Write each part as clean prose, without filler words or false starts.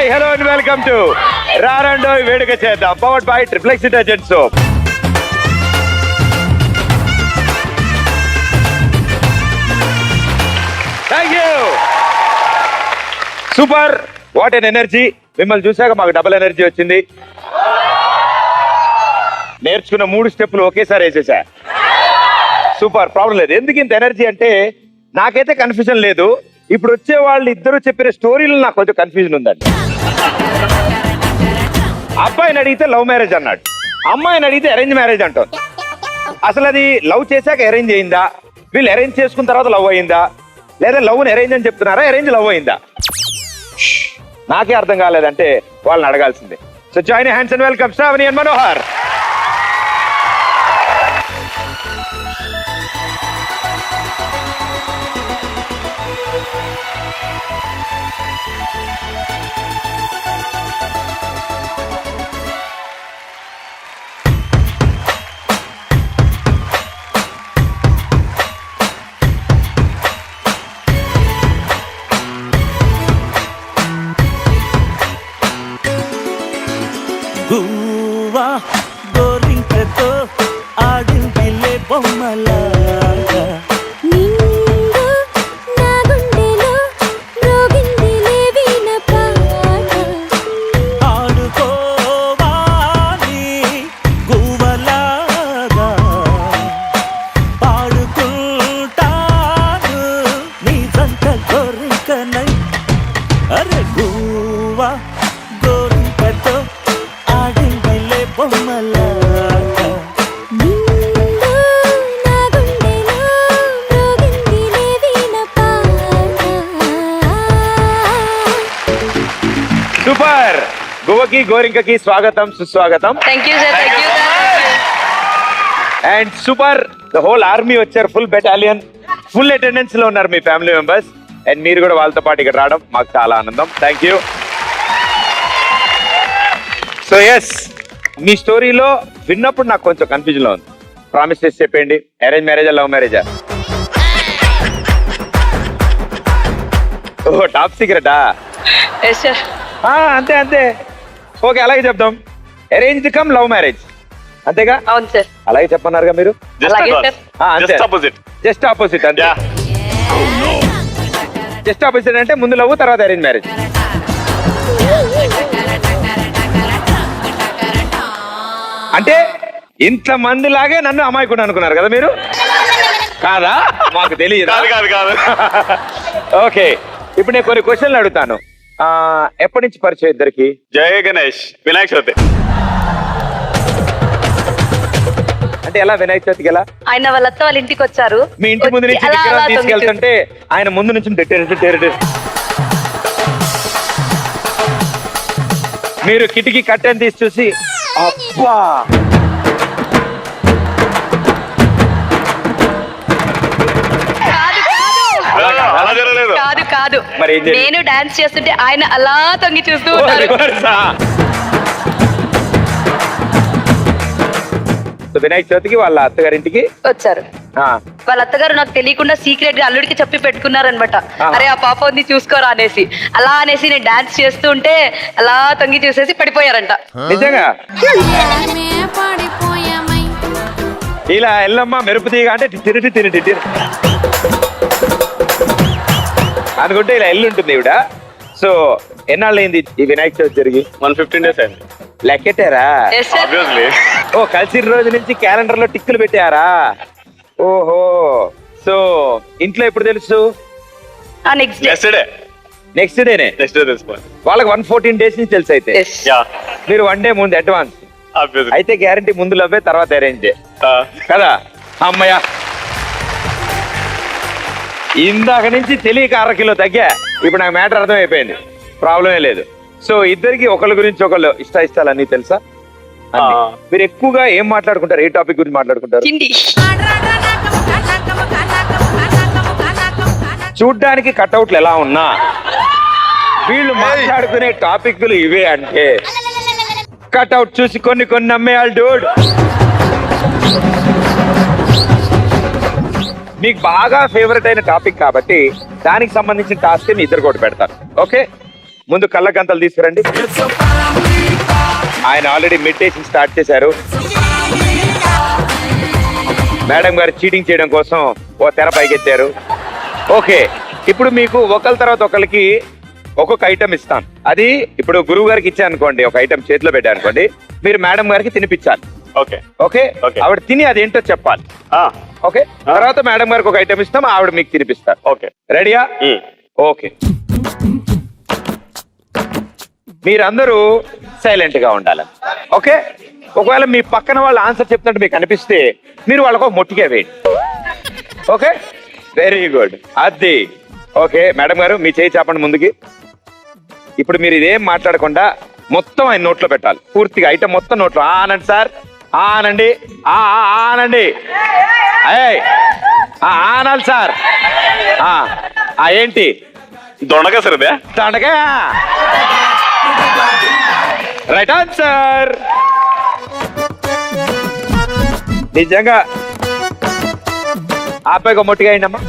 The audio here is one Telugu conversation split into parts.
Hi hello and welcome to రారండో వేడుక చేద్దాం powered by Triplex detergent soap. Thank you. Super, what an energy. మిమ్మల్ని చూసాక మాకు డబుల్ ఎనర్జీ వచ్చింది. నేర్చుకున్న 3 స్టెప్పులు ఒకేసారి వేసేసా. సూపర్, ప్రాబ్లం లేదు. ఎందుకు ఇంత ఎనర్జీ అంటే నాకైతే కన్ఫ్యూజన్ లేదు. ఇప్పుడు వచ్చే వాళ్ళు ఇద్దరు చెప్పిన స్టోరీలు నాకు కొంచెం కన్ఫ్యూజన్ ఉందండి. అబ్బాయిని అడిగితే లవ్ మ్యారేజ్ అన్నాడు, అమ్మాయిని అడిగితే అరేంజ్ మ్యారేజ్ అంటారు. అసలు అది లవ్ చేశాక అరేంజ్ అయిందా, వీళ్ళు అరేంజ్ చేసుకున్న తర్వాత లవ్ అయిందా, లేదా లవ్ని అరేంజ్ అని చెప్తున్నారా, అరేంజ్ లవ్ అయిందా? నాకే అర్థం కాలేదంటే వాళ్ళని అడగాల్సిందే. So join hands and welcome Sravani and Manohar. గువ్వా గోరింకతో ఆడిందిలే బొమ్మలాగా, నిండు నా గుండెలో రోగిందిలే వీణ పాట. ఆడుకోవాలి గువ్వలాగా, పాడుకుంటాను నీ జంట గోరింకనై. అరే గువ్వా గోరింకతో ఆడిందిలే బొమ్మలాగా, నిండు నా గుండెలో రోగిందిలే వీణ పాట. సూపర్. గువ్వకి గోరింకకి స్వాగతం సుస్వాగతం. Thank you sir, thank you sir. And super, the whole army వచ్చారు, ఫుల్ బెటాలియన్, ఫుల్ అటెండెన్స్ లో ఉన్నారు మీ ఫ్యామిలీ మెంబర్స్. అండ్ మీరు కూడా వాళ్ళతో పాటు ఇక్కడ రావడం మాకు చాలా ఆనందం. Thank you. సో ఎస్, మీ స్టోరీలో విన్నప్పుడు నాకు కొంచెం కన్ఫ్యూజన్ లో ఉంది. ప్రామిస్ చేసి చెప్పండి, అరేంజ్ మ్యారేజా లవ్ మ్యారేజా? ఓహో, టాప్ సీక్రెటా? Yes sir. అంతే అంతే, ఓకే అలాగే చెప్దాం. అరేంజ్డ్ కమ్ లవ్ మ్యారేజ్, అంతేగా? అవును సార్. అలాగే చెప్పన్నారుగా మీరు. అలాగే సార్. అంతే, జస్ట్ ఆపోజిట్ అంతే. జస్ట్ ఆపోజిట్ అంటే ముందు లవ్ తర్వాత అరేంజ్ మ్యారేజ్. అంటే ఇంత మంది లాగే నన్ను అమాయకుడు అనుకున్నారు కదా మీరు? కాదా? మాకు తెలియదు. ఓకే, ఇప్పుడు నేను కొన్ని క్వశ్చన్లు అడుగుతాను. ఎప్పటి నుంచి పరిచయం ఇద్దరికి? జయ గణేష్, వినాయక చవితి. అంటే ఎలా వినాయక చవితికి ఎలా? ఆయన వాళ్ళ అత్త వాళ్ళ ఇంటికి వచ్చారు. మీ ఇంటి ముందు నుంచి అలా విగ్రహం అలా తీసుకెళ్తుంటే ఆయన ముందు నుంచి మీరు కిటికీ కట్టెని తీసి చూసి అబ్బా అలా జరగలేదు. కాదు కాదు, మరి ఏం జరిగింది? నేను డాన్స్ చేస్తుంటే ఆయన అలా తొంగి చూస్తూ ఉన్నారు. వినాయక చవితికి వాళ్ళ అత్తగారింటికి వచ్చారు. వాళ్ళ అత్తగారు నాకు తెలియకుండా సీక్రెట్ గా అల్లుడికి చెప్పి పెట్టుకున్నారనమాట. అరే ఆ పాప ఉంది చూసుకోరా అనేసి. అలా అనేసి నేను డాన్స్ చేస్తూ ఉంటే అలా తొంగి చూసేసి పడిపోయారంట. నిజంగా ఇలా ఎల్లమ్మ మెరుపు తీగ అంటే తిరిగి అనుకుంటే ఇలా ఎల్లు ఉంటుంది ఈవిడ. సో ఎన్నాళ్ళైంది ఈ వినాయక చవితి జరిగి? 115 days అయింది. లెక్కెట్టారా? Yes, sir. Obviously. ఓ, కలిసిన రోజు నుంచి క్యాలెండర్ లో టిక్కులు పెట్టారా? ఓహో, సో ఇంట్లో ఎప్పుడు తెలుసు? Next day. Yesterday. నెక్స్ట్ డేనే. Next day తెలిసిపోయింది. వాళ్ళకి 114 days నుంచి తెలుసు. అయితే Yeah. మీరు 1 day ముందు అడ్వాన్స్. Obviously. అయితే గ్యారంటీ ముందు లవ్వే తర్వాత అరేంజ్ Ah. కదా? అమ్మయ్య, ఇందాక నుంచి తెలియక 1/2 కిలో తగ్గా. ఇప్పుడు నాకు మ్యాటర్ అర్థమైపోయింది, ప్రాబ్లమే లేదు. సో ఇద్దరికి ఒకళ్ళ గురించి ఒకళ్ళు ఇష్టాలు అన్ని తెలుసా? అన్ని. మీరు ఎక్కువగా ఏం మాట్లాడుకుంటారు? ఏ టాపిక్ గురించి మాట్లాడుకుంటారు? హిందీ. చూడ్డానికి కట్అవుట్లు ఎలా ఉన్నా వీళ్ళు మాట్లాడుకునే టాపిక్లు ఇవే అంటే కట్అవుట్ చూసి కొన్ని నమ్మేయాలి డూడ్. మీకు బాగా ఫేవరెట్ అయిన టాపిక్ కాబట్టి దానికి సంబంధించిన టాస్క్ మీ ఇద్దరు కూడా పెడతారు. ఓకే, ముందు కళ్ళ గంతలు తీసుకురండి. ఆయన ఆల్రెడీ మెడిటేషన్ స్టార్ట్ చేశారు. మేడం గారు చీటింగ్ చేయడం కోసం ఓ తెర పైకెత్తారు. ఓకే, ఇప్పుడు మీకు ఒకరి తర్వాత ఒకరికి ఒక్కొక్క ఐటమ్ ఇస్తాను. అది ఇప్పుడు గురువు గారికి ఇచ్చా అనుకోండి, ఒక ఐటమ్ చేతిలో పెట్టా అనుకోండి, మీరు మేడం గారికి తినిపించాలి. Okay okay, Okay. ఆవిడ తిని అదేంటో చెప్పాలి. ఆ, ఓకే, తర్వాత మేడం గారికి ఒక ఐటమ్ ఇస్తాం, ఆవిడ మీకు తినిపిస్తారు. ఓకే రెడీయా? ఉమ్. ఓకే, మీరందరూ సైలెంట్ గా ఉండాలి. ఓకే, ఒకవేళ మీ పక్కన వాళ్ళు ఆన్సర్ చెప్తున్నట్టు మీకు అనిపిస్తే మీరు వాళ్ళకు ఒక మొట్టిగా వేయండి. Okay, very good. అది ఓకే. మేడం గారు మీ చేయి చాపండి ముందుకి. ఇప్పుడు మీరు ఇదేం మాట్లాడకుండా మొత్తం ఆయన నోట్లో పెట్టాలి, పూర్తిగా ఐటమ్ మొత్తం నోట్లో. ఆనండి సార్, ఆనండి, ఆనండి, ఆనాలి సార్. ఏంటి దొండగా సార్ అదే. దండగా రైట్ ఆన్సర్. నిజంగా ఆపై మొట్టిగా అయిందమ్మా.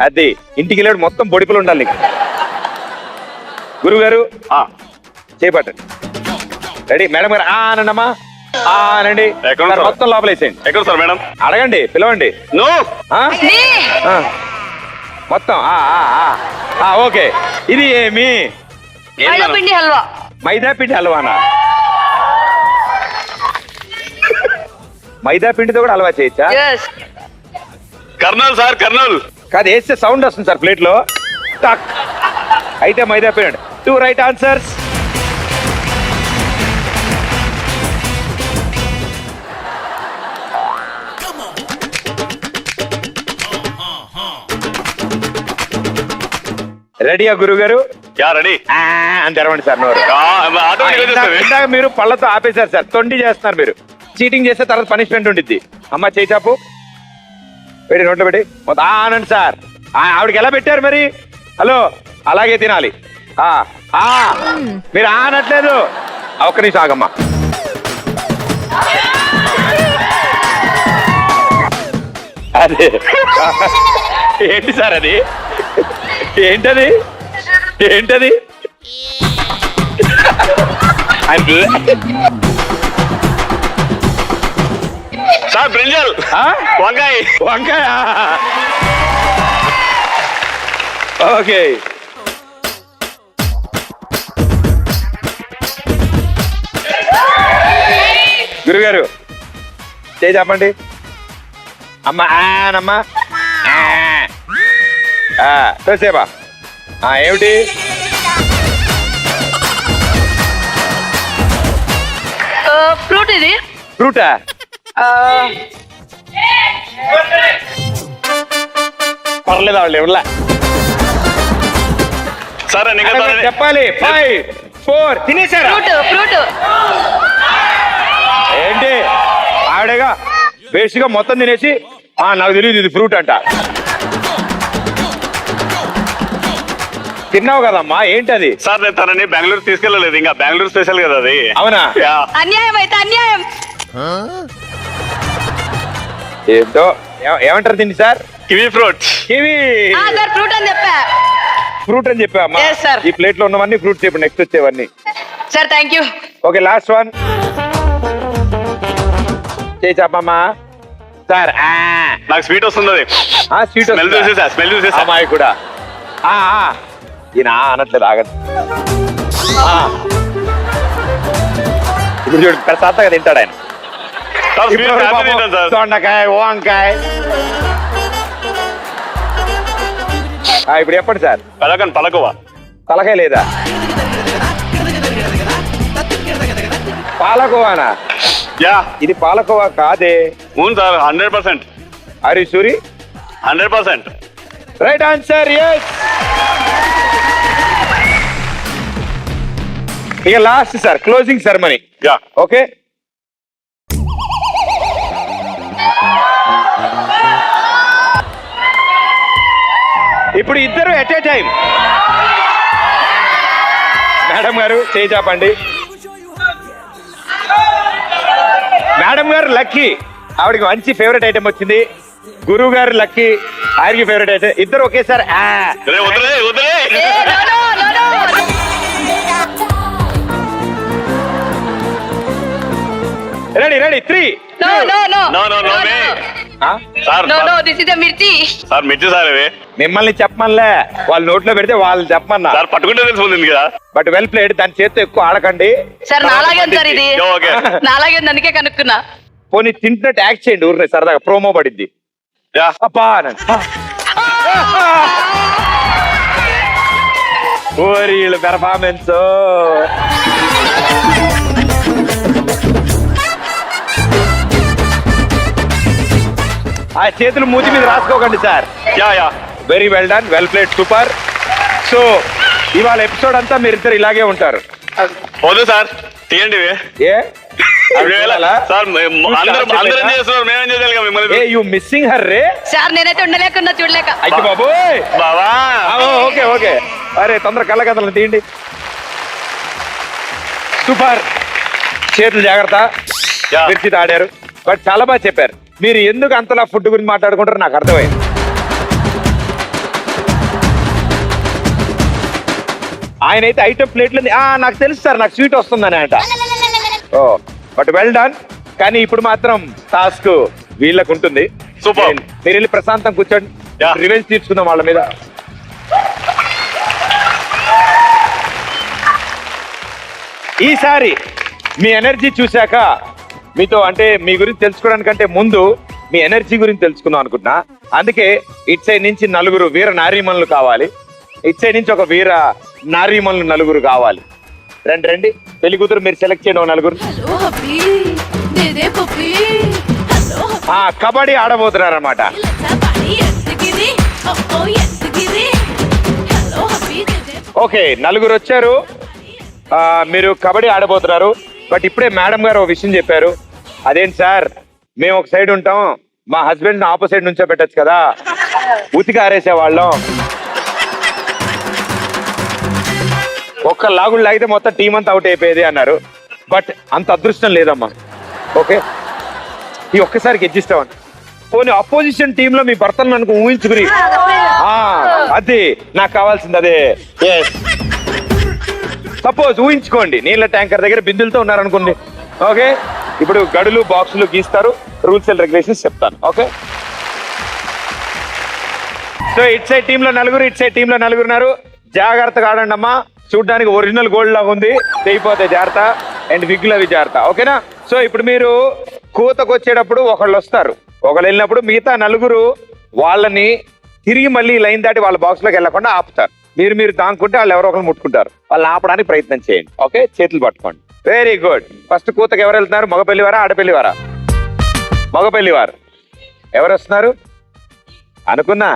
అది ఇంటికి వెళ్ళాడు మొత్తం బొడిపులు ఉండాలి నీకు. గురువు గారు చేపట్టండి. రెడీ? మేడం గారు ఆనండమ్మా, ఆనండి. ఎక్కడ ఉంటారు? మొత్తం లోపలేసేయండి. ఎక్కడ సార్ మేడం? అడగండి, పిలవండి. నో మొత్తం ఓకే. ఇది ఏమి? మైదా పిండి హల్వా. మైదా పిండి హల్వానా? మైదా పిండితో కూడా హల్వా చేయొచ్చా? Yes. కర్నూలు సార్, కర్నూలు. కాదు, వేస్తే సౌండ్ వస్తుంది సార్ ప్లేట్ లో. టక్. అయితే మైదా పిండి. 2 రైట్ ఆన్సర్స్. రెడీయా గురువు గారు? Yeah ready. అని తెరవండి సార్ నోరు. ఇందాక మీరు పళ్ళతో ఆపేశారు సార్, తొండి చేస్తున్నారు మీరు. చీటింగ్ చేస్తే తర్వాత పనిష్మెంట్ ఉండిద్ది. అమ్మ చేయి చాపు, పెట్టి నోట్లో పెట్టి మొత్తం ఆనండి సార్. ఆవిడకి ఎలా పెట్టారు మరి? హలో, అలాగే తినాలి. మీరు ఆనట్లేదు. ఒక్క నిమిషం ఆగమ్మా. అదే ఏంటి సార్ అది? ఏంటది? ఏంటది? సార్ బ్రింజల్, వంకాయ. వంకాయ. ఓకే, గురుగారు చేయి చెప్పండి. అమ్మా ఆనమ్మా. చూసేపా ఏమిటి? ఫ్రూట్ ఇది. ఫ్రూటా? పర్లేదు, వాళ్ళు ఎవరులా సార్ చెప్పాలి. 5 4 తినేసారా? ఫ్రూట్. ఏంటి ఆవిడగా బేసిక్గా మొత్తం తినేసి నాకు తెలియదు ఇది ఫ్రూట్ అంట. తిన్నావు కదమ్మా, ఏంటది? సార్ నేను తనని బెంగళూరు తీసుకెళ్ళలేదు, ఇంకా బెంగళూరు స్పెషల్ కదా అది. అవునా? అన్యాయం అయితే అన్యాయం. ఏంటో ఏమంటారు తిండి sir? Kiwi fruit. Kiwi sir fruit అని చెప్పా. ఫ్రూట్ అని చెప్పామ్మా. Yes, sir. ఈ ప్లేట్ లో ఉన్నవన్నీ ఫ్రూట్స్. ఇప్పుడు నెక్స్ట్ వచ్చేవన్నీ. Sir thank you. Okay, last one. చేయి చెప్పమ్మా సార్. నాకు స్వీట్ వస్తుంది. స్వీట్ స్మెల్ చూసేసా. అమ్మాయి కూడా ఈయన అనట్లేదు, ఆగండి. ఇప్పుడు చూడు ప్రశాంతంగా తింటాడు ఆయన. దొండకాయ, వంకాయ. ఇప్పుడు చెప్పండి సార్. పలకవా? తలకాయ లేదా? పాలకోవానా? యా, ఇది పాలకోవా కాదే. అవును సార్, 100%. అరి సూరి 100%. Right answer. ఎస్. ఇక last sir, closing ceremony. Yeah, okay. ఇప్పుడు ఇద్దరు ఎట్ ఏ టైం. మేడం గారు చేయి చాపండి. మేడం గారు లక్కీ, ఆవిడకి మంచి ఫేవరెట్ ఐటమ్ వచ్చింది. గురువు గారు లక్కీ, ఆయనకి ఫేవరెట్ అయితే ఇద్దరు ఒకేసారి ఆ. రే వదిలే వదిలే ఏ, no, no, no, no. Ready ready 3 No, no, no. No, no, no, No, way. no. Sir No, no, this is a మిర్చి. సార్ మిర్చి సార్ ఇవి మిమ్మల్ని చెప్పమనిలే, వాళ్ళు నోట్లో పెడితే వాళ్ళు చెప్పమన్నా. సార్ పట్టుకుంటే తెలిసిపోతుంది కదా. బట్ వెల్ ప్లేడ్, దాని చేతితో ఎక్కువ ఆడకండి. సార్ నాలాగే ఉంది సార్ ఇది. ఓకే నాలాగే ఉంది, అందుకే కనుక్కున్నా. పోనీ తింటున్నట్టు యాక్ట్ చేయండి ఊరినే సరదాగా, ప్రోమో పడిద్ది. యా అబ్బా అనండి. ఓరి వీళ్ళ పెర్ఫార్మెన్స్. ఆ చేతులు మూతి మీద రాసుకోకండి sir. Yeah yeah very well done, well played, super. So ఇవాళ ఎపిసోడ్ అంతా మీరిద్దరు ఇలాగే ఉంటారు. వద్దు సార్ తీయండి ఇవి. ఏ అవి వేళ- సార్ అందరం చేస్తున్నారు, మేమేం చేయాలి కదా ఏ మిమ్మల్ని. You missing her ray. Sir నేనైతే ఉండలేకున్నా, చూడలేక. అయితే బాబోయ్. బావా ఓకే ఓకే, అరే తొందర కళ్ళ కథలు తీయండి. సూపర్, చేతులు జాగ్రత్త. Yeah. మిర్చితో ఆడారు, బట్ చాలా బాగా చెప్పారు. మీరు ఎందుకు అంతలా ఫుడ్ గురించి మాట్లాడుకుంటారో నాకు అర్థమైంది. ఆయన అయితే ఐటమ్ ప్లేట్లు నాకు తెలుసు సార్, నాకు స్వీట్ వస్తుందని అంట. ఓ బట్ వెల్ డన్. కానీ ఇప్పుడు మాత్రం టాస్క్ వీళ్ళకు ఉంటుంది. Super. మీరు వెళ్ళి ప్రశాంతం కూర్చోండి, Yeah. రివెంజ్ తీర్చుకుందాం వాళ్ళ మీద. ఈసారి మీ ఎనర్జీ చూశాక మీతో అంటే మీ గురించి తెలుసుకోవడానికంటే ముందు మీ ఎనర్జీ గురించి తెలుసుకుందాం అనుకుంటున్నా. అందుకే ఇట్ సైడ్ నుంచి నలుగురు వీర నారీమణులు కావాలి, ఇట్ సైడ్ నుంచి ఒక వీర నారీమణులు నలుగురు కావాలి. రండి రండి, పెళ్లి కూతురు మీరు సెలెక్ట్ చేయండి. నలుగురు హలో హబ్బీ దేదే పప్పీ హలో కబడ్డీ ఆడబోతున్నారు అనమాట. హబ్బీ ఎంతకిది ఓ ఎంతకిది హలో హబ్బీ దేదే ఓకే, నలుగురు వచ్చారు. మీరు కబడ్డీ ఆడబోతున్నారు. బట్ ఇప్పుడే మేడం గారు ఒక విషయం చెప్పారు. అదేంటి సార్, మేము ఒక సైడ్ ఉంటాం, మా హస్బెండ్ ఆపోజిట్ నుంచో పెట్టచ్చు కదా, ఉతికి ఆరేసే వాళ్ళం. ఒక్క లాగుడు లాగితే మొత్తం టీం అంతా అవుట్ అయిపోయేది అన్నారు. బట్ అంత అదృష్టం లేదమ్మా. ఓకే, ఈ ఒక్కసారికి ఎడ్జిస్తామని పోనీ అపోజిషన్ టీమ్ లో మీ భర్తను అనుకు ఊహించుకుని అది నాకు కావాల్సింది అదే. సపోజ్ ఊహించుకోండి, నీళ్ళ ట్యాంకర్ దగ్గర బిందులతో ఉన్నారనుకోండి. ఓకే, ఇప్పుడు గడులు బాక్సులు గీస్తారు, రూల్స్ అండ్ రెగ్యులేషన్స్ చెప్తాను. Okay, so it side team లో నలుగురు, ఇట్ సైడ్ టీమ్ లో నలుగురు ఉన్నారు. జాగ్రత్తగా ఆడండి అమ్మా, చూడ్డానికి ఒరిజినల్ గోల్డ్ లాగా ఉంది, తెగిపోతే జాగ్రత్త. అండ్ విగ్గులు అవి జాగ్రత్త. ఓకేనా? సో ఇప్పుడు మీరు కూతకు వచ్చేటప్పుడు ఒకళ్ళు వస్తారు, ఒకళ్ళు వెళ్ళినప్పుడు మిగతా నలుగురు వాళ్ళని తిరిగి మళ్ళీ లైన్ దాటి వాళ్ళ బాక్స్ లోకి వెళ్ళకుండా ఆపుతారు. మీరు దాక్కుంటే వాళ్ళు ఎవరో ఒకరు ముట్టుకుంటారు, వాళ్ళని ఆపడానికి ప్రయత్నం చేయండి. ఓకే, చేతులు పట్టుకోండి. Very good. ఫస్ట్ కూతకు ఎవరు వెళ్తున్నారు? మగ పెళ్లివారా ఆడపెళ్లివారా? మగ పెళ్లివారు. ఎవరు వస్తున్నారు అనుకున్నా?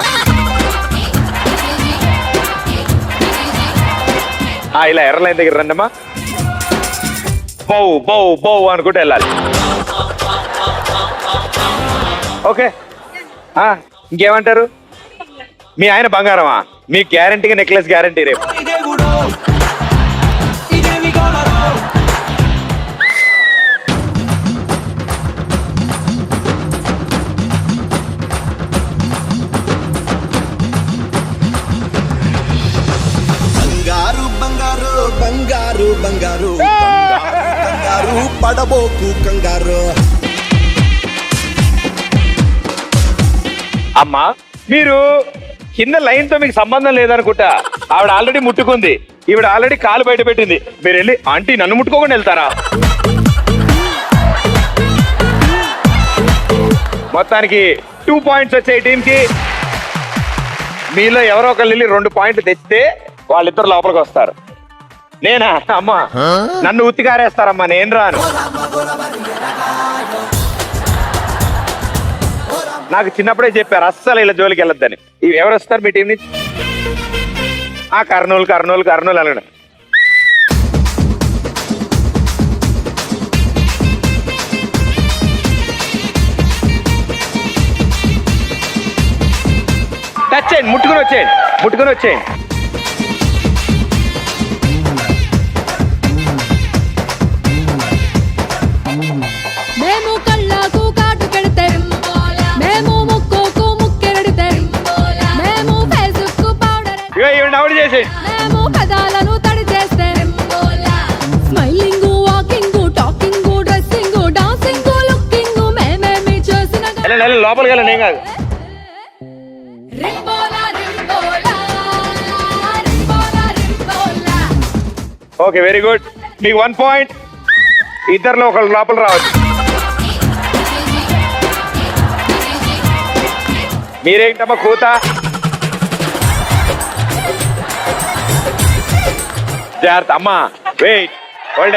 ఇలా ఎర్ర లైన్ దగ్గర రండమ్మా. బౌ బౌ బౌ అనుకుంటే వెళ్ళాలి. ఓకే, ఇంకేమంటారు? మీ ఆయన బంగారమా? మీ గ్యారంటీగా నెక్లెస్ గ్యారంటీ రేపు. బంగారు బంగారు బంగారు బంగారు బంగారు పడబోకు కంగారు. అమ్మా, మీరు కింద లైన్ తో మీకు సంబంధం లేదనుకుంటా. ఆవిడ ఆల్రెడీ ముట్టుకుంది, ఈవిడ ఆల్రెడీ కాలు బయట పెట్టింది. మీరు వెళ్ళి ఆంటీ నన్ను ముట్టుకోకుండా వెళ్తారా? మొత్తానికి 2 పాయింట్స్ వచ్చాయి టీం కి. మీలో ఎవరో ఒకళ్ళు వెళ్ళి 2 పాయింట్లు తెచ్చితే వాళ్ళిద్దరు లోపలికి వస్తారు. నేనా? అమ్మా, నన్ను ఉత్తికారేస్తారమ్మా, నేను రాను. నాకు చిన్నప్పుడే చెప్పారు అస్సలు ఇలా జోలికి వెళ్ళొద్దని. ఇవి ఎవరు వస్తారు మీ టీం నుంచి? కర్నూలు కర్నూలు కర్నూలు అనడం. టచ్ చేయండి, ముట్టుకుని వచ్చేయండి, ముట్టుకుని వచ్చేయండి. మేము కళ్ళకు కాటు పెడితే మేము ముక్కు చేసేయండి. మేము పదాలను తడి చేస్తే smiling walking talking dressing dancing looking మేమేమి చేసిన వెళ్ళండి, లోపలికి వెళ్ళండి, ఏం కాదు. రింబోలా రింబోలా రింబోలా రింబోలా. Okay, very good. మీకు 1 పాయింట్. ఇద్దరిలో ఒకళ్ళు లోపల రావచ్చు. మీరేంటమ్మా కూత? జాగ్రత్త అమ్మా. Wait, hold.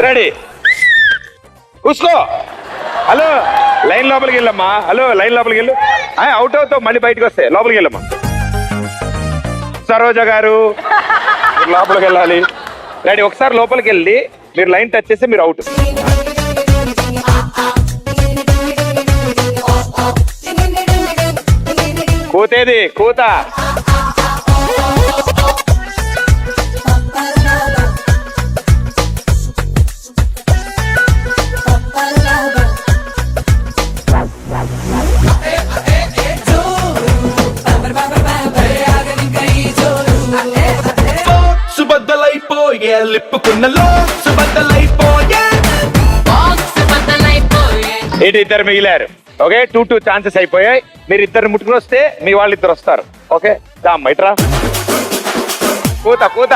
రెడీ, కూసుకో. హలో, లైన్ లోపలికి వెళ్ళమ్మా. హలో, లైన్ లోపలికి వెళ్ళు. అవుట్ అవుతావు, మళ్ళీ బయటకు వస్తే లోపలికి వెళ్ళమ్మా. సరోజ గారు మీరు లోపలికి వెళ్ళాలి. రెడీ, ఒకసారి లోపలికి వెళ్ళి మీరు లైన్ టచ్ చేస్తే మీరు అవుట్. కూతేది కూత. సుబద్దలైపోయే లిప్పుకున్నలో సుబద్దలైపోయే. ఇటు ఇద్దరు మిగిలారు. ఓకే, 2 ఛాన్సెస్ అయిపోయాయి. మీరు ఇద్దరు ముట్టుకుని వస్తే మీ వాళ్ళు ఇద్దరు వస్తారు. ఓకే, దామ్ ఇట్రా. కూత కూత.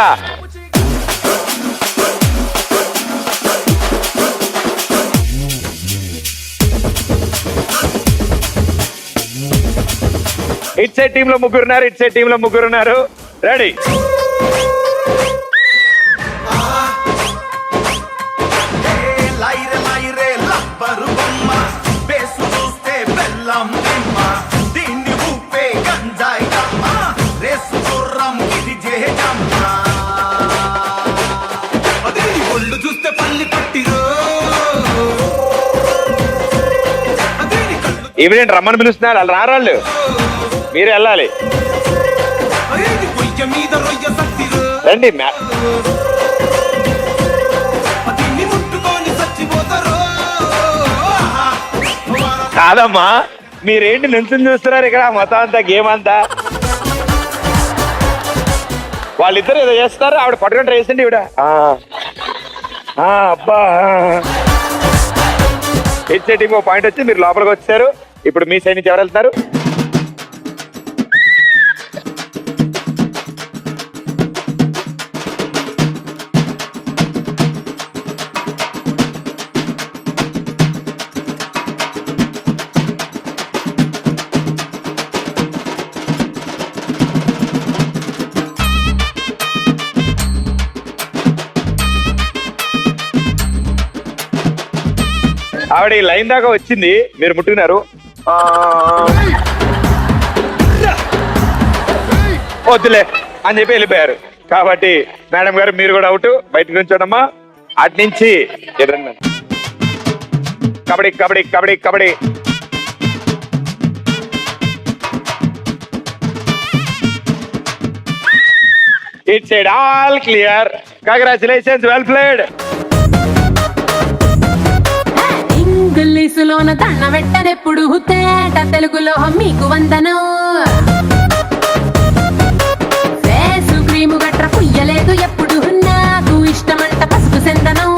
ఇట్ సైడ్ టీమ్ లో ముగ్గురున్నారు, ఇట్ సైడ్ టీమ్ లో ముగ్గురున్నారు. రెడీ, లైరే లైరే లబ్బరు బొమ్మ బేసు చూస్తే బెల్లం నిమ్మ దీన్ని ఊపే గంజాయి దమ్మ రేసు గుర్రం ఇది జేజమ్మ అదే ఒళ్ళు చూస్తే పల్లి పట్టిరో అదే కళ్ళు ఈవిడేంటి రమ్మని పిలుస్తున్నారు? వాళ్ళు రారాళ్ళు, మీరే వెళ్ళాలి. అదే కొయ్య మీద రొయ్య సత్తిరో రండి. దీన్ని ముట్టుకొని చచ్చిపోతారో. కాదమ్మా, మీరేంటి నుంచుని చూస్తున్నారు ఇక్కడ? మొత్తం అంతా గేమ్ అంతా వాళ్ళిద్దరు ఏదో చేస్తారు. ఆవిడ పట్టుకొని ట్రై చేసిండి. ఈవిడ అబ్బా. ఇచ్చే టీం పాయింట్ వచ్చి మీరు లోపలికి వచ్చారు. ఇప్పుడు మీ సైడ్ నుంచి ఎవరు వెళ్తారు? ఆవిడ ఈ లైన్ దాకా వచ్చింది, మీరు ముట్టుకున్నారు. వద్దులే అని చెప్పి వెళ్ళిపోయారు. కాబట్టి మేడం గారు మీరు కూడా అవుట్. బయటకు నుంచోడమ్మా. అటు నుంచి ఎదురన్నా. Kabaddi kabaddi kabaddi kabaddi. It side all clear. Congratulations, well played. ఇంగ్లీషులోన దండ పెట్టనెప్పుడు తేట తెలుగులో మీకు వందనం. ఫేసు క్రీము గట్ర పుయ్యలేదు ఎప్పుడు నాకు ఇష్టమంట పసుపు సెందనం.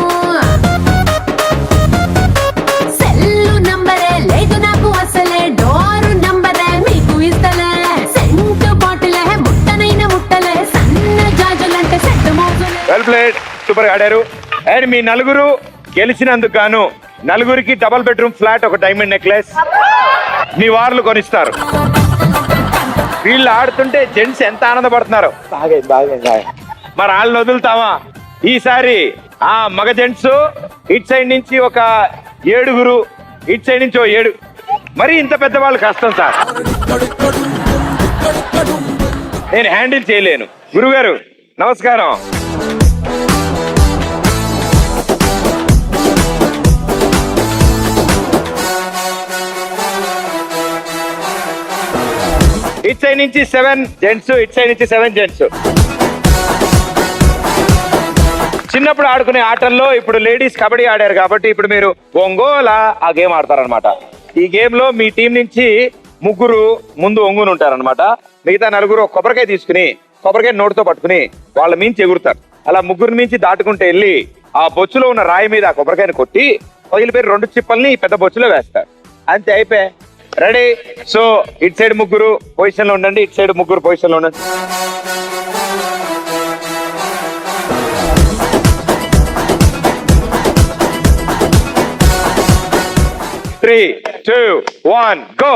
సెల్లు నంబరే లేదు నాకు అసలే డోరు నంబరే మీకు ఇస్తలే. సెంటు బాటిలే ముట్టనైన ముట్టలే సన్న జాజులంటే సెట్టు మోజులే. వెల్ ప్లేడ్, సూపర్ ఆడారు. అండ్ మీ నలుగురు గెలిచినందుకు గాను నలుగురికి డబుల్ బెడ్రూమ్ ఫ్లాట్, ఒక డైమండ్ నెక్లెస్ మీ వార్లు కొనిస్తారు. వీళ్ళు ఆడుతుంటే జెంట్స్ ఎంత ఆనందపడుతున్నారు. మరి వాళ్ళని వదులుతామా? ఈసారి ఆ మగ జెంట్స్ ఇట్ సైడ్ నుంచి ఒక 7, ఇట్ సైడ్ నుంచి 7. మరి ఇంత పెద్దవాళ్ళు కష్టం సార్, నేను హ్యాండిల్ చేయలేను. గురుగారు నమస్కారం. ఇట్ సైడ్ నుంచి 7 జెంట్స్, ఇట్ సైడ్ నుంచి 7 జెంట్స్. చిన్నప్పుడు ఆడుకునే ఆటల్లో ఇప్పుడు లేడీస్ కబడ్డీ ఆడారు కాబట్టి ఇప్పుడు మీరు ఒంగోలా ఆ గేమ్ ఆడతారనమాట. ఈ గేమ్ లో మీ టీం నుంచి ముగ్గురు ముందు ఒంగుని ఉంటారన్నమాట. మిగతా నలుగురు ఒక కొబ్బరికాయ తీసుకుని కొబ్బరికాయ నోటితో పట్టుకుని వాళ్ళ మించి ఎగురుతారు. అలా ముగ్గురిని మించి దాటుకుంటే వెళ్ళి ఆ బొచ్చులో ఉన్న రాయి మీద ఆ కొబ్బరికాయని కొట్టి వదిలిపోయి 2 చిప్పల్ని పెద్ద బొచ్చులో వేస్తారు. అంతే, అయిపోయి రెడీ. సో ఇటు సైడ్ ముగ్గురు పొజిషన్ లో ఉండండి, ఇటు సైడ్ ముగ్గురు పొజిషన్ లో ఉండండి. 3, 2, 1, go.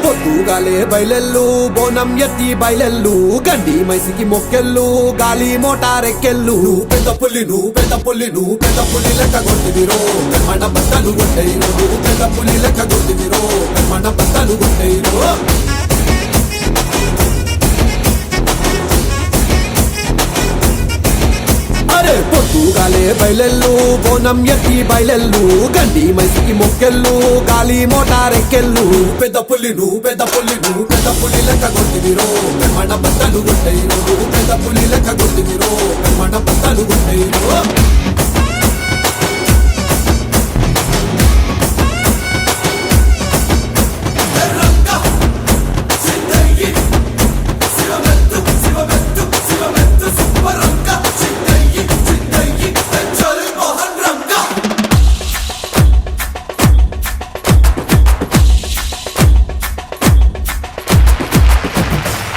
పొద్దుగాలే బయలెల్లు బోనం ఎత్తి బయలెల్లు గండి మైసికి మొక్కెళ్ళు గాలి మోటారెక్కెళ్ళు పెద్ద పుల్లి పెద్ద పుల్లి లెక్క కొట్టిదిరో మన బట్టలు కొట్టేరు పెద్ద పుల్లి లెక్క కొట్టిదిరో మన బట్టలు కొట్టేరు అరే పొద్దుగాలే బయలెల్లు బోనం ఎత్తి బయలెల్లు గండి మైసికి మొక్కెళ్ళు గాలి మోటారెక్కెళ్ళు పెద్ద పుల్లి పెద్ద పుల్లి లెక్క కొట్టిదిరో మన బట్టలు కొట్టేరు పెద్ద పుల్లి లెక్క కొట్టిదిరో మన బట్టలు కొట్టేరు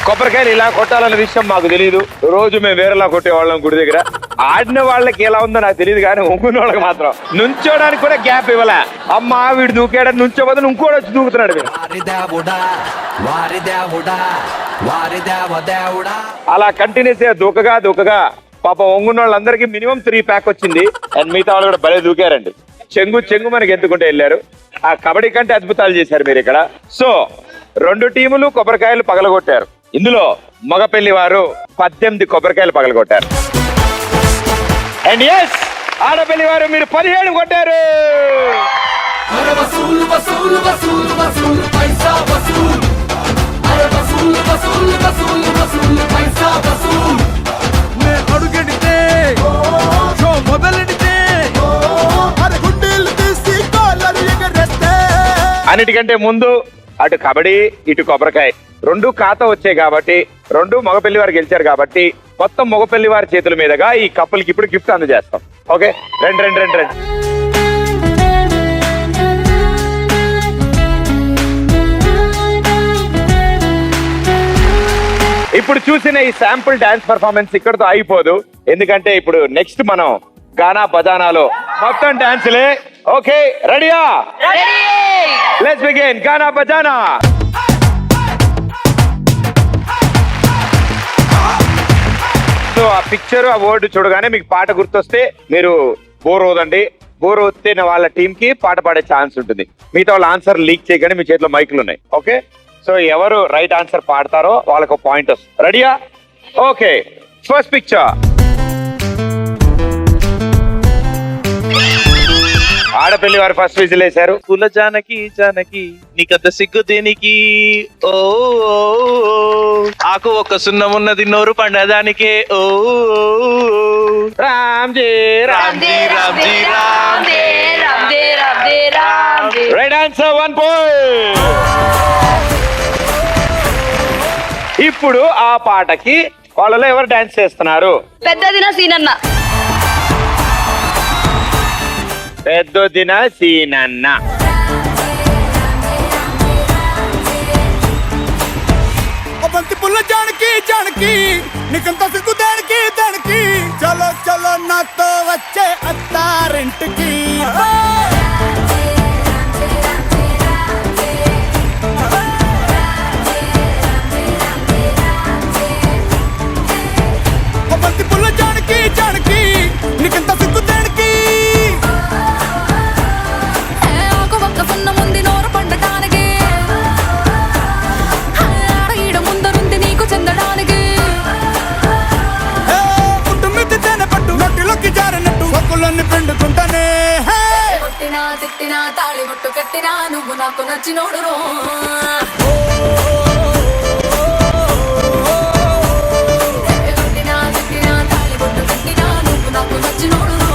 కొబ్బరికాయలు ఇలా కొట్టాలన్న విషయం మాకు తెలియదు. రోజు మేము వేరేలా కొట్టేవాళ్ళం గుడి దగ్గర. ఆడిన వాళ్ళకి ఎలా ఉందో నాకు తెలియదు, కానీ ఒంగున్న వాళ్ళకి మాత్రం నుంచోడానికి కూడా గ్యాప్ ఇవ్వలే. అమ్మా వీడు దూకాడని నుంచో బదులు ఇంకోటి వచ్చి దూకుతున్నాడు. అలా కంటిన్యూస్ గా దూకగా పాపం ఒంగున్న వాళ్ళందరికీ మినిమం 3 ప్యాక్ వచ్చింది. అండ్ మిగతా వాళ్ళు కూడా భలే దూకారండి. చెంగు మనకి ఎత్తుకుంటే వెళ్ళారు. ఆ కబడ్డీ కంటే అద్భుతాలు చేశారు మీరు ఇక్కడ. సో 2 టీములు కొబ్బరికాయలు పగలగొట్టారు. ఇందులో మగ పెళ్లి వారు 18 కొబ్బరికాయలు పగలగొట్టారు. అండ్ ఎస్, ఆడపల్లి వారు మీరు 17 కొట్టారు. అన్నిటికంటే ముందు అటు కబడ్డీ ఇటు కొబ్బరికాయ 2 ఖాతా వచ్చాయి కాబట్టి 2 మగపెళ్లి వారు గెలిచారు కాబట్టి మొత్తం మగపెళ్లి వారి చేతుల మీదుగా ఈ కప్పులకి ఇప్పుడు గిఫ్ట్ అందజేస్తాం. ఓకే, రండి. ఇప్పుడు చూసిన ఈ శాంపుల్ డాన్స్ పర్ఫార్మెన్స్ ఇక్కడతో అయిపోదు. ఎందుకంటే ఇప్పుడు నెక్స్ట్ మనం గానా బజానాలో మొత్తం డాన్సులే. ఓకే, రెడీయా? లెట్స్ బిగిన్ గానా బజానా. సో ఆ పిక్చర్ ఆ వర్డ్ చూడగానే మీకు పాట గుర్తొస్తే మీరు బోర్ అవుదండి. బోర్ వస్తే వాళ్ళ టీమ్ కి పాట పాడే ఛాన్స్ ఉంటుంది. మిగతా వాళ్ళ ఆన్సర్ లీక్ చేయగానే మీ చేతిలో మైకులు ఉన్నాయి. ఓకే, సో ఎవరు రైట్ ఆన్సర్ పాడతారో వాళ్ళకు పాయింట్ వస్తుంది. రెడీయా? Okay, first picture. ఆడపల్లి వారు ఫస్ట్ విజిల్ వేశారు. కుల జానకి నీకంత సిగ్గు దేనికి? ఓ ఆకు ఒక సున్నం ఉన్నది నోరు పండదానికే. ఓ రామ్జీ రైట్ ఆన్సర్, 1 పాయింట్. ఇప్పుడు ఆ పాటకి వాళ్ళలో ఎవరు డాన్స్ చేస్తున్నారు? పెద్దదిన సీనన్న. పెద్దదిన సీనన్న. బంతి పుల్ల జానకి నీకంత సిగ్గు దానికి చలో నాతో వచ్చే అత్తారింటికి. బంతి పుల్ల జానకి నీకంత సిగ్గు దానికి. ముందు నోరు పండటానికి ఈడ ముందరుంది నీకు చెందడానికి. పుట్టు మిద్ది తేనె పట్టు నొట్టిలోకి జారినట్టు ఒక్కులన్నీ పిండుకుంటానే. కొట్టినా తిట్టినా తాళి బొట్టు కట్టినా నువ్వు నాకు నచ్చినోడు రో. కొట్టినా తిట్టినా తాళి బొట్టు కట్టినా నువ్వు నాకు నచ్చినోడు రో.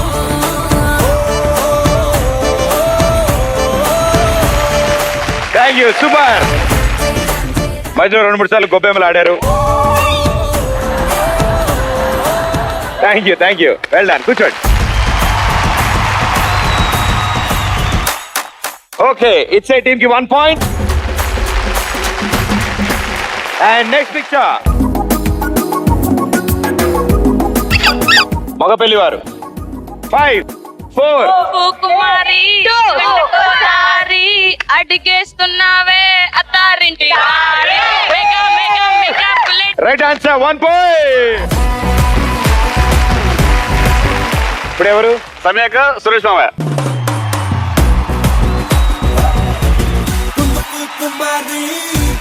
Thank you, super. మధ్యలో 2-3 సార్లు గొబ్బెమ్మలు ఆడారు. Thank you well done. కూర్చోండి. ఓకే, ఇట్స్ ఏ టీమ్ కి 1 పాయింట్. అండ్ నెక్స్ట్ పిక్చర్ మగ పెళ్లివారు. 5 4 కుమారి అడిగేస్తున్నావే అత్తారింటి రైట్ ఆన్సర్, 1 పాయింట్. ఇప్పుడు ఎవరు? సమయాక సురేష్ మామయ్య. కుమారి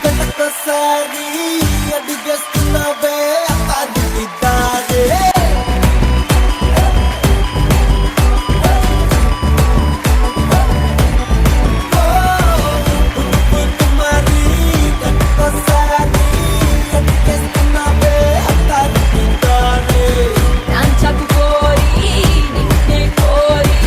కనకసారి అడిగేస్తున్నావే అడిగితారే. కుమారి కనకసారి అడిగేస్తున్నావే అడిగితారే. నాంచకు కోరి నిన్నే కోరి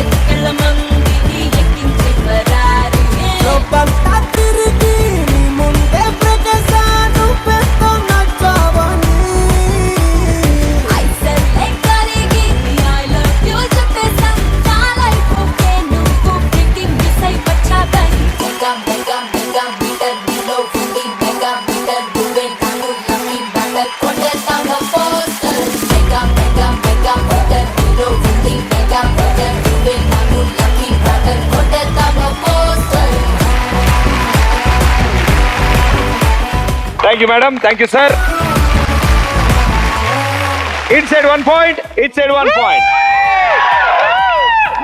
ఎక్కల మందిని ఎక్కించే ఫరారి. లోపంతా తిరిగి నీ ముందే ప్రజసాను పెట్టునచ్చావని. ఐసల్లే కలిగి ఐ లవ్ యూ చెప్పేసా చాలైపోకే నువ్వు బ్రేకింగ్ మిస్ అయి వచ్చావని. మెగా మీటర్ నీలో ఉంది మెగా మీటర్ నువ్వే కాను లక్కీ బ్యాటర్ కొట్టేస్తాను పోస్టర్. మెగా మీటర్ నీలో ఉంది మెగా మీటర్ నువ్వే కాను లక్కీ బ్యాటర్ కొట్టేస్తాను poster. Thank you madam, thank you sir. It's at 1 point.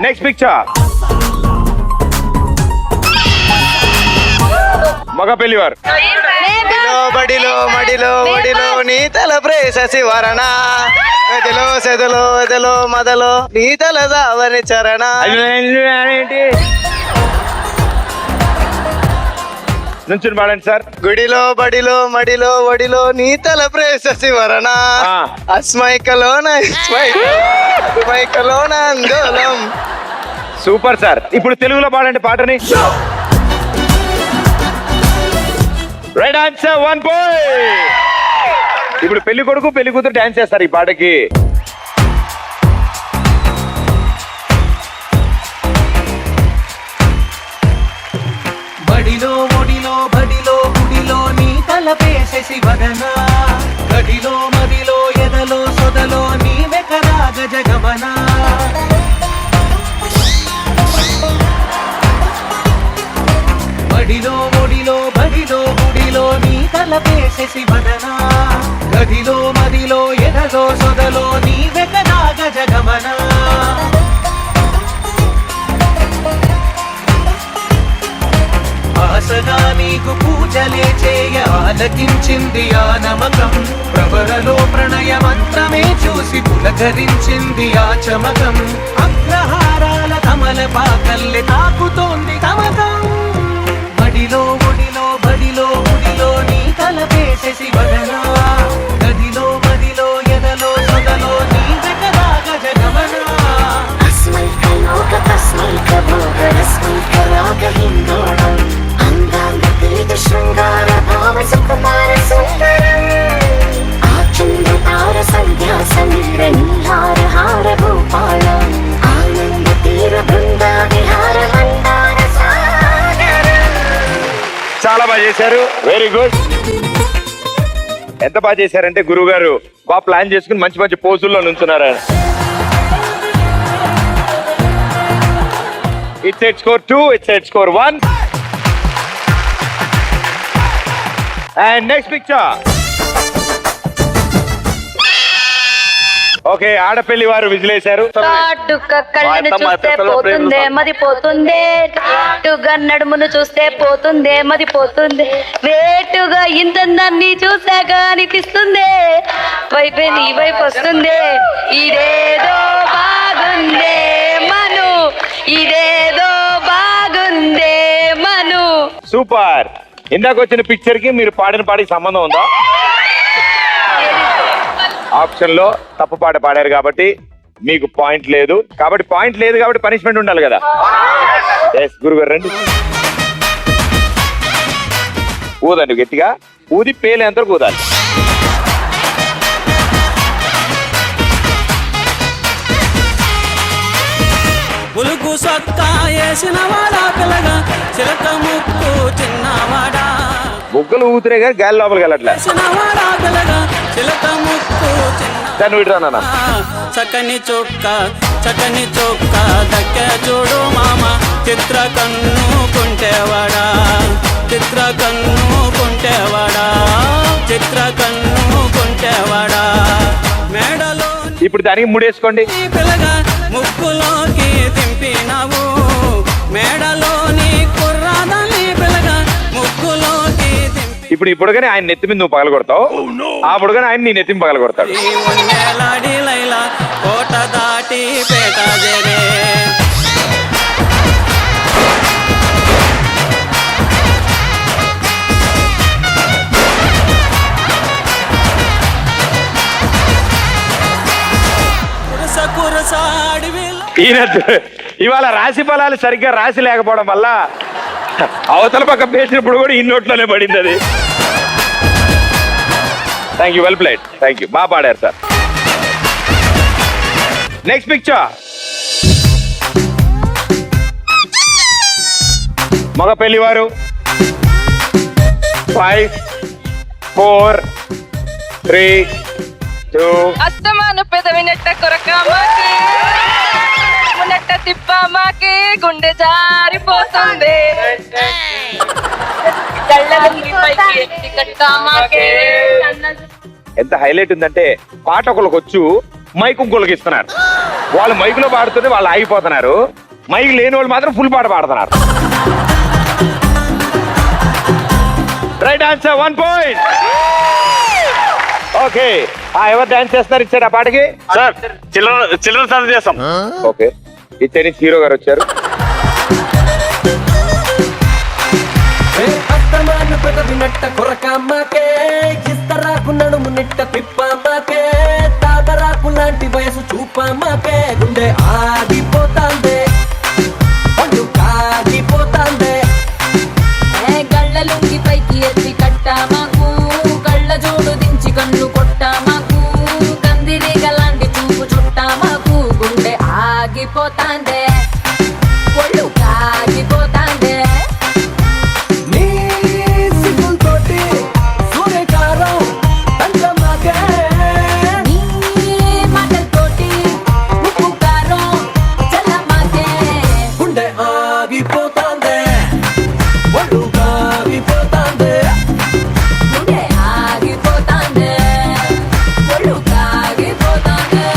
Next picture మగ పెళ్లివారు. బడిలో మడిలో ఒడిలో నీ తల ప్రేస శివరణ ఎదలో సెదలో ఎదలో మదలో నీ తల దావని చరణ. నుంచి పాడండి సార్. గుడిలో బడిలో మడిలో ఒడిలో నీ తల ప్రేస శివరణ అస్మైకలోన అస్మైకలోన అందోలం. Super sir. ఇప్పుడు తెలుగులో పాడండి పాటని. Right answer, 1 point. ఇప్పుడు పెళ్లి కొడుకు పెళ్లి కూతురు డాన్స్ చేస్తారు ఈ పాటకి. బడిలో ఒడిలో బడిలో గుడిలో నీ తల పేసేసి వదన గడిలో మదిలో ఎదలో సొదలో నీ వెకరాగ జగమన. బడిలో ఒడిలో బడిలో గుడిలో నీ తల పేసేసి వదన గదిలో మదిలో ఎదలో సొదలో నీ వెకరాగ జగమన. ఆశగా నీకు పూజలే చేయ ఆలకించింది ఆ నమకం ప్రవరలో ప్రణయ మంత్రమే చూసి పులకరించింది ఆ చమకం. అగ్రహారాల కమల పాకల్లె తాకుతోంది తమకం. బడిలో ఒడిలో బడిలో గుడిలో నీ తల పేసేసి వదనా గదిలో మదిలో ఎదలో సొదలో నీ వెకరాగ జగమనా. శృంగార భావ సుకుమార సుందరం ఆచంద్రతార సంధ్యా సమీర నీహార హార భూపాలం ఆనంద తీర బృందా విహార మందార సాగరం. చాలా బాగా చేశారు, వెరీ గుడ్. ఎంత బాగా చేశారంటే గురువు గారు బాగా ప్లాన్ చేసుకుని మంచి మంచి పోజుల్లో నుంచున్నారు. It's at score 2, it's at score 1. And next picture. Okay, ఆడపెళ్లి వారు విజిలేశారు. కాటుక కళ్ళను చూస్తే పోతుందే మది పోతుందే, కాటుగా నడుమును చూస్తే పోతుందే మది పోతుందే, వేటుగా ఇంతన్నీ చూసాక అనిపిస్తుందే, వైపే నీ వైపు వస్తుందే, ఇదేదో బాగుందే మను ఇదే సూపర్. ఇందాక వచ్చిన పిక్చర్ కి మీరు పాడిన పాటకి సంబంధం ఉందా? ఆప్షన్ లో తప్పు పాట పాడారు కాబట్టి మీకు పాయింట్ లేదు. కాబట్టి పనిష్మెంట్ ఉండాలి కదా. ఎస్ గురుగారు రండి. ఊదండి గట్టిగా, ఊది పేలేంత ఊదాలి. పులుకు సొక్కా వేసిన వాడా పిల్లగా చిలక ముక్కు చిన్నవాడా బుగ్గలు ఊతురే కానీ గాలి లోపలికి వెళ్ళట్లే. చిన్నవాడా పిల్లగా చిలక ముక్కు చిన్న దాన్ని విడరా నాన్న. చక్కని చొక్క దక్క చూడు మామ చిత్ర కన్ను కొంటేవాడా మేడలో ఇప్పుడు దానికి ముడేసుకోండి. పిల్లగా ముక్కులోకి దింపినావు మేడలోని కుర్రాదని పిల్లగా ముక్కులోకి దింపి ఇప్పుడు ఈ బుడగని ఆయన నెత్తి మీద నువ్వు పగల కొడతావు, ఆ బుడగని ఆయన నీ నెత్తిని పగల కొడతాడు. ఉన్నేలాడి లైలా కోట దాటి పేట జరే ఈయన ఇవాళ రాశి ఫలాలు సరిగ్గా రాసి లేకపోవడం వల్ల అవతల పక్క పేసినప్పుడు కూడా ఈ నోట్లోనే పడింది అది. Thank you, well played. Thank you, బాగా పాడారు సార్. Next picture. మగ పెళ్లివారు. 5 4 3 2 అస్తమాను పెదవి నెట్ట కొరక మాకి నెట్ట తిప్ప మాకి గుండె జారిపోతుంది కళ్ళకి పైకి ఎత్తి కట్ట మాకి. ఎంత హైలైట్ ఉందంటే పాట ఒకరికి వచ్చు, మైక్ ఇంకొకరికి ఇస్తున్నారు. వాళ్ళు మైక్ లో పాడుతుంటే వాళ్ళు ఆగిపోతున్నారు, మైక్ లేని వాళ్ళు మాత్రం ఫుల్ పాట పాడుతున్నారు. Right answer, 1 point. ఓకే, ఎవరు డాన్స్ చేస్తున్నారు ఇచ్చారు ఆ పాటకి? సార్ చిల్లర సంత చేస్తాం. ఓకే, ఇచ్చని హీరో గారు వచ్చారు. అస్తమాను పెదవి నెట్ట కొరకమ్మకే ఇస్తరాకు నడుము నెట్ట తిప్పమ్మకే తాతరాకు లాంటి వయసు చూపమ్మకే గుండె ఆగిపోతాందే పండు కాగిపోతాందే గళ్ళ లుంగి పైకి ఎత్తి కట్ట మాకు కళ్ళ జోడు దించి కన్ను కొట్ట మాకు కందిరి గలాంటి చూపు చుట్ట మాకు గుండె ఆగిపోతాందే ఒళ్ళు కాగిపోతాందే. నీ సిగ్గులతోటి సూర్యకారం తండ్రమ్మకే నీ మాటలతోటి ఉప్పు కారం చల్లమాకే గుండె ఆగిపోతాందే ఒళ్ళు కాగిపోతాందే గుండె ఆగిపోతాందే ఒళ్ళు కాగిపోతాందే.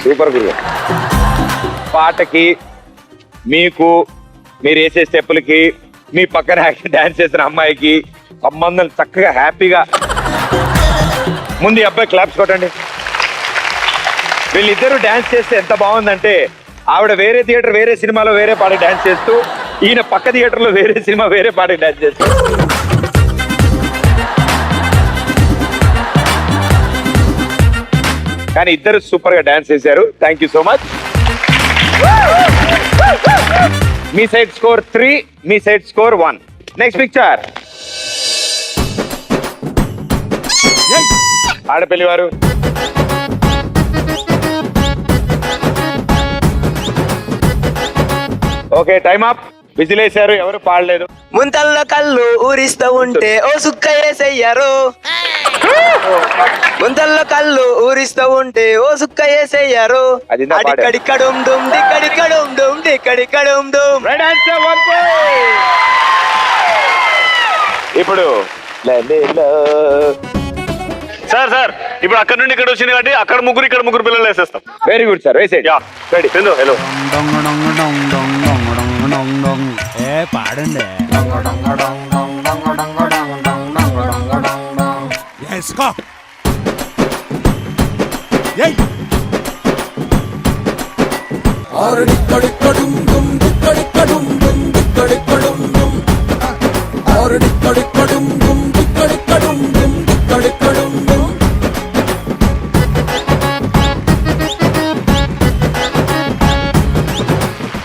సూపర్ గురు. పాటకి మీకు మీరు వేసే స్టెప్పులకి మీ పక్కన డాన్స్ చేసిన అమ్మాయికి సంబంధం చక్కగా హ్యాపీగా. ముందు ఈ అబ్బాయి క్లాప్స్ కొట్టండి. వీళ్ళిద్దరూ డాన్స్ చేస్తే ఎంత బాగుందంటే ఆవిడ వేరే థియేటర్ వేరే సినిమాలో వేరే పాటకి డాన్స్ చేస్తూ, ఈయన పక్క థియేటర్లో వేరే సినిమా వేరే పాటకి డాన్స్ చేస్తూ. కానీ ఇద్దరు సూపర్ గా డాన్స్ చేశారు. Thank you so much. మీ సైడ్ స్కోర్ 3, మీ సైడ్ స్కోర్ 1. Next picture. ఆడపిల్లి వారు. Okay, time up. విజిలేశారు, ఎవరు పాడలేదు. ముంతల్లో కళ్ళు ఊరిస్తూ ఉంటే ఓ సుక్క వేసయ్యారు ముంతల్లో కళ్ళు ఊరిస్తూ ఉంటే ఓ సుక్క వేసయ్యారు అది ఇందాక పాడారు. అడికడికడుం డుమ్ డికడికడుం డుమ్ డికడికడుం డుమ్. Right answer, 1 point. ఇప్పుడు సార్ ఇప్పుడు అక్కడ నుండి ఇక్కడ వచ్చింది కాబట్టి అక్కడ ముగ్గురు ఇక్కడ ముగ్గురు పిల్లలు వేసేస్తాం. వెరీ గుడ్ సార్, వేసేయండి. Yeah ready. హలో పాడండి ఆరడిక్కడిక్కడుం డుం డిక్కడిక్కడుం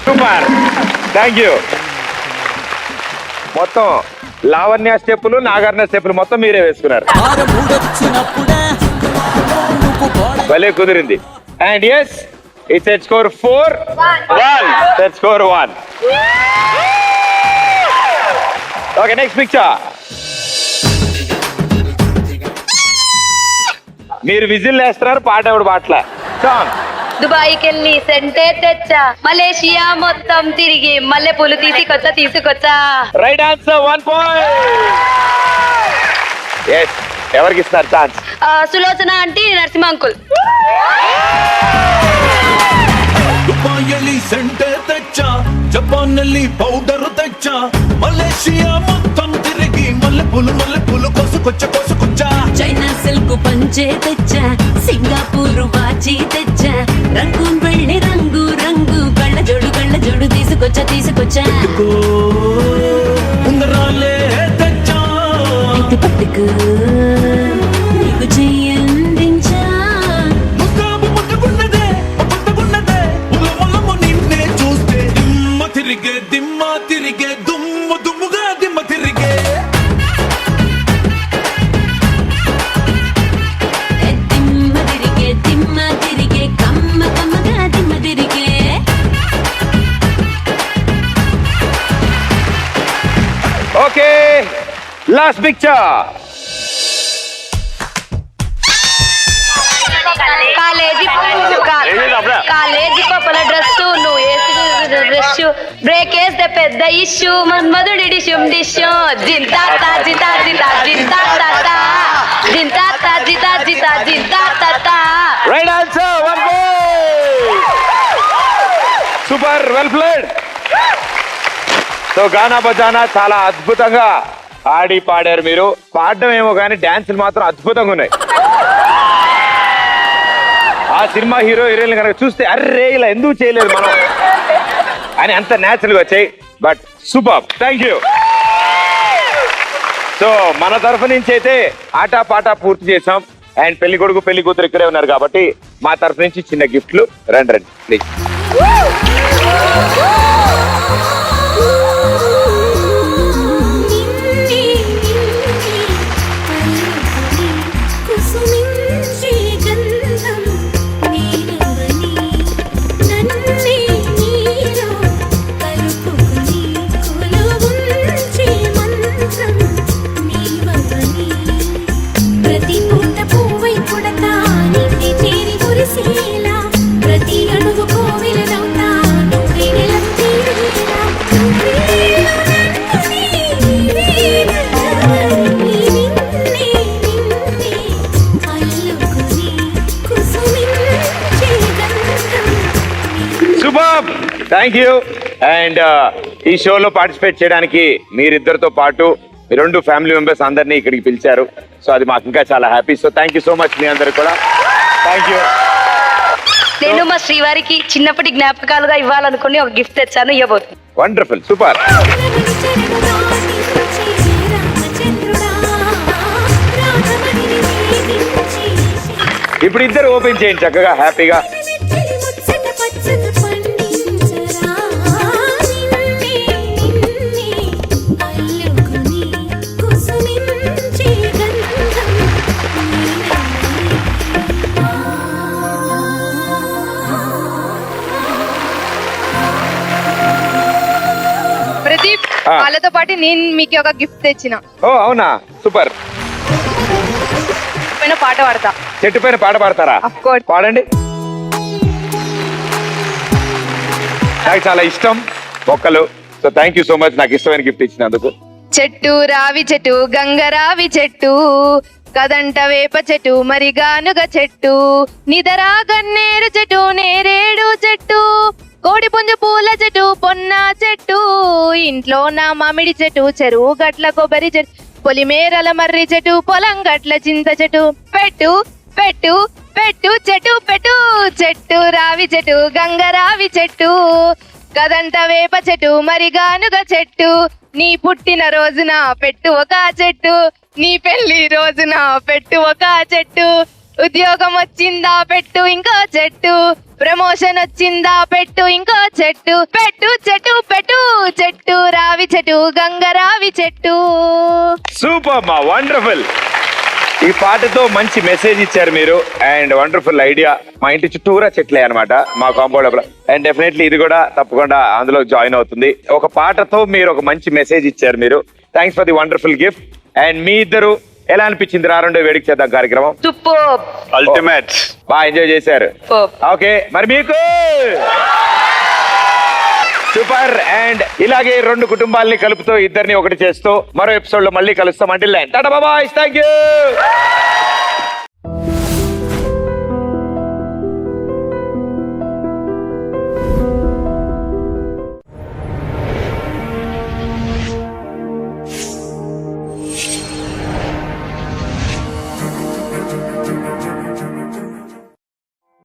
సూపర్, థ్యాంక్ యూ. మొత్తం లావణ్య స్టెప్పులు, నాగార్ణ స్టెప్పులు మొత్తం మీరే వేసుకున్నారు. భలే కుదిరింది. And yes, it's at score 4-1. Set score 1. Okay, next picture. మీరు విజిల్ వేస్తున్నారు, పాట ఎవడు పాటల సాంగ్. దుబాయ్కి వెళ్ళి సెంటే తెచ్చా, మలేషియా మొత్తం తిరిగి మల్లె పూలు తీసుకొచ్చా. Right answer, 1 point. ఎస్, ఎవరికి ఇస్తారు chance? Sulochana aunty, Narasimha uncle. ದುಬಾಯಲ್ಲಿ ಸೆಂಟೆ ತೆಚ್ಚ, ಜಪಾನ್ನಲ್ಲಿ ಪೌಡರ್ ತೆಚ್ಚ, ಮಲೇಷಿಯಾ ಮೊತ್ತಂ ತಿರುಗಿ ಮಲ್ಲೆ ಪುಲು ಕೊಸುಕೊಚ್ಚ. చైనా సిల్క్ పంచే తెచ్చా, సింగపూర్ వాచి తెచ్చా, రంగూన్ వెళ్ళి రంగు రంగు కళ్ళ జోడు తీసుకొచ్చా. ఉంగరాలే తెచ్చ, పట్టుకు నీకు చెయ్యందించా. ముద్దుకున్నదే ఉలమలము నిన్నే చూస్తే దిమ్మ తిరిగే దుమ్ముగా దిమ్మ తిరిగే. దిమ్మ తిరిగే కమ్మగా దిమ్మ తిరిగే. Okay, last picture. కాలేజీ పప్పల డ్రెస్, నువ్వు వేసుకున్న డ్రెస్ బ్రేక్ వేస్తే పెద్ద ఇష్యూ. మన్మధుడి డిషుమ్ జింతా right answer, 1 point. Super, well played. So గానా బజానా చాలా అద్భుతంగా ఆడి పాడారు మీరు. పాడడం ఏమో కానీ డాన్సులు మాత్రం అద్భుతంగా ఉన్నాయి. ఆ సినిమా హీరో హీరోయిన్ కనుక చూస్తే అర్రే ఇలా ఎందుకు చేయలేదు మనం అని అంత న్యాచురల్ గా వచ్చాయి. But super, thank you. So మన తరఫు నుంచి అయితే ఆటా పాట పూర్తి చేసాం. అండ్ పెళ్లి కొడుకు పెళ్లి కూతురు ఇక్కడే ఉన్నారు కాబట్టి మా తరఫు నుంచి చిన్న గిఫ్ట్లు. రండి ప్లీజ్. ప్రతి అడుగు కోవిలనవుతా నువ్వే నిలంతీరా. Super, thank you. అండ్ ఈ షోలో పార్టిసిపేట్ చేయడానికి మీరిద్దరితో పాటు మీ 2 ఫ్యామిలీ మెంబర్స్ అందరినీ ఇక్కడికి పిలిచారు. సో అది మాకు ఇంకా చాలా happy. So thank you so much మీ అందరికి కూడా. Thank you. నేను మా శ్రీవారికి చిన్నప్పటి జ్ఞాపకాలుగా ఇవ్వాలనుకుని ఒక గిఫ్ట్ తెచ్చాను, ఇవ్వబోతుంది. Wonderful, super. ఇప్పుడు ఇద్దరు ఓపెన్ చేయండి చక్కగా హ్యాపీగా. ప్రదీప్, వాళ్ళతో పాటు నేను మీకు ఒక గిఫ్ట్ తెచ్చిన. ఓ అవునా, సూపర్. పాట పాడతా. చెట్టు పైన పాట పాడతారా? Of course. పాడండి. నాకు చాలా ఇష్టం మొక్కలు. So thank you so much నాకు ఇష్టమైన గిఫ్ట్ ఇచ్చినందుకు. చెట్టు రావి చెట్టు గంగరావి చెట్టు కదంట వేప చెట్టు మరి గానుగ చెట్టు నిదరా గన్నేరు చెట్టు నేరేడు చెట్టు కోడి పుంజు పూల చెట్టు పొన్న చెట్టు ఇంట్లో నా మామిడి చెట్టు చెరువు గట్ల కొబ్బరి చెట్టు పొలిమేరల మర్రి చెట్టు పొలం గట్ల చింత చెట్టు పెట్టు పెట్టు పెట్టు చెట్టు పెట్టు చెట్టు రావి చెట్టు గంగరావి చెట్టు కదంట వేప చెట్టు మరి గానుగ చెట్టు నీ పుట్టిన రోజున పెట్టు ఒక చెట్టు నీ పెళ్లి రోజున పెట్టు ఒక చెట్టు ఉద్యోగం వచ్చిందా పెట్టు ఇంకో చెట్టు, ప్రమోషన్ వచ్చిందా పెట్టు ఇంకో చెట్టు, పెట్టు చెట్టు పెట్టు చెట్టు, రావి చెట్టు గంగరావి చెట్టు. సూపర్ మా, వండర్ఫుల్. ఈ పాటతో మంచి మెసేజ్ ఇచ్చారు మీరు అండ్ వండర్ఫుల్ ఐడియా. మా ఇంటి చుట్టూరా చెట్లే అనమాట మా కాంపౌండ్ లోపల. అండ్ డెఫినెట్లీ ఇది కూడా తప్పకుండా అందులో జాయిన్ అవుతుంది. ఒక పాటతో మీరు ఒక మంచి మెసేజ్ ఇచ్చారు మీరు. Thanks for the wonderful gift. And మీ ఇద్దరు ఎలా అనిపించింది రెండో వేడుక చేద్దాం కార్యక్రమం? సూపర్. అల్టిమేట్. బాగా ఎంజాయ్ చేశారు. ఓకే, మరి మీకు సూపర్. అండ్ ఇలాగే రెండు కుటుంబాలని కలుపుతూ ఇద్దరిని ఒకటి చేస్తూ మరో ఎపిసోడ్ లో మళ్ళీ కలుస్తాం. Until then tata bye, thank you.